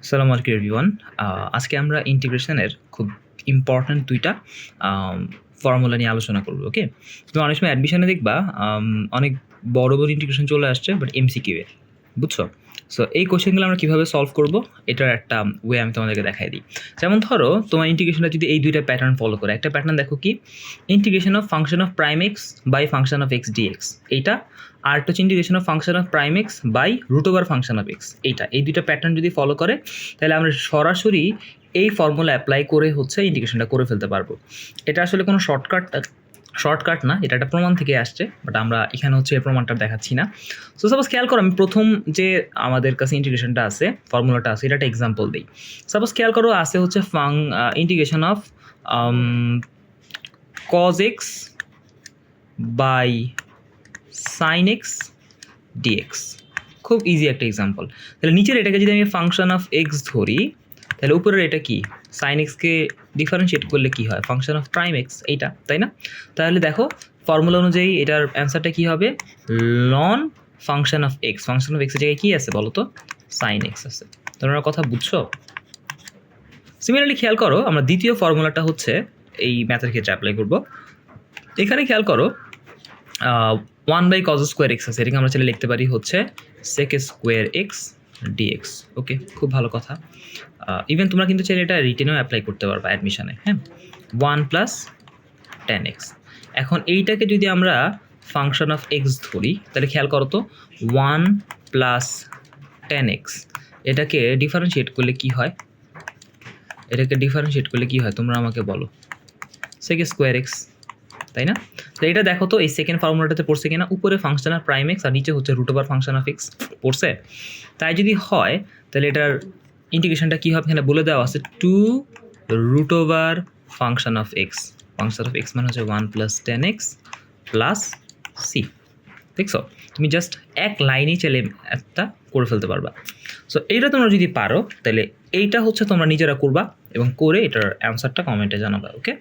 আসসালামু আলাইকুম এভরিওয়ান। আজকে আমরা ইন্টিগ্রেশনের খুব ইম্পর্ট্যান্ট ২ টা ফর্মুলা নিয়ে আলোচনা করব। ওকে? তুমি অনেক সময় অ্যাডমিশনে দেখবা অনেক বড় ইন্টিগ্রেশন চলে আসছে বাট এমসিকিউ এ। বুঝছো? সো এই কোয়েশ্চেনগুলো আমরা কিভাবে সলভ করব এটার একটা ওয়ে আমি তোমাদেরকে দেখাই দিই। যেমন ধরো তোমার ইন্টিগ্রেশনটা যদি এই ২ টা প্যাটার্ন ফলো করে। একটা প্যাটার্ন দেখো কি? Integration of function of prime X by function of X DX. এইটা আর একটা হচ্ছে integration of function of prime X by root over function of X. এইটা এই ২ টা প্যাটার্ন যদি ফলো করে তাহলে আমরা সরাসরি এই ফর্মুলা অ্যাপ্লাই করে হচ্ছে ইন্টিগ্রেশনটা করে ফেলতে পারবো। এটা আসলে কোনো শর্টকাট না, এটা একটা প্রমাণ থেকে আসছে, বাট আমরা এখানে হচ্ছে এই প্রমাণটা দেখাচ্ছি না। সো সাপোজ খেয়াল করো, আমি প্রথম যে আমাদের কাছে ইন্টিগ্রেশনটা আছে, ফর্মুলাটা আছে, এটা একটা এক্সাম্পল দিই। সাপোজ খেয়াল করো আছে হচ্ছে integration of cos X by sine X DX. খুব ইজি একটা এক্সাম্পল। তাহলে নিচের এটাকে যদি আমি ফাংশন অফ এক্স ধরি, তাহলে উপরের এটা কি? সাইন এক্সকে ডিফারেন্সিয়েট করলে কি হয়? ফাংশন অফ প্রাইম এক্স, এইটা, তাই না? তাহলে দেখো ফর্মুলা অনুযায়ী এটার অ্যান্সারটা কী হবে? লন function of X. Function of এক্সের জায়গায় কী আছে বলো তো? সাইন এক্স আছে। তোমরা কথা বুঝছো? সিমিলারলি খেয়াল করো, আমরা দ্বিতীয় ফর্মুলাটা হচ্ছে এই ম্যাথের ক্ষেত্রে অ্যাপ্লাই করব। এখানে খেয়াল করো 1/cos স্কোয়ার এক্স আছে, এটাকে আমরা চাইলে লিখতে পারি হচ্ছে sec স্কোয়ার এক্স ডিএক্স। ওকে, খুব ভালো কথা। ইভেন তোমরা কিন্তু চাইলে এটা রিটেনেও অ্যাপ্লাই করতে পারবা অ্যাডমিশনে। হ্যাঁ, 1 + tan x। এখন এইটাকে যদি আমরা ফাংশন অফ এক্স ধরি, তাহলে খেয়াল করো তো 1 + tan x, এটাকে ডিফারেন্সিয়েট করলে কি হয়? তোমরা আমাকে বলো। sec স্কোয়ার এক্স, তাই না? তো এটা দেখো তো, এই সেকেন্ড ফর্মুলাটাতে পড়ছে কিনা? উপরে ফাংশন অফ প্রাইম এক্স আর নিচে হচ্ছে root over function of X পড়ছে। তাই যদি হয় তাহলে এটার ইন্টিগ্রেশনটা কী হবে? এখানে বলে দেওয়া আছে 2 root over function of X. Function of X মানে হচ্ছে 1 + tan x প্লাস সি। দেখছো, তুমি জাস্ট এক লাইনেই চাইলে একটা করে ফেলতে পারবা। সো এইটা তোমরা যদি পারো তাহলে এইটা হচ্ছে তোমরা নিজেরা করবা এবং করে এটার অ্যান্সারটা কমেন্টে জানাবা। ওকে?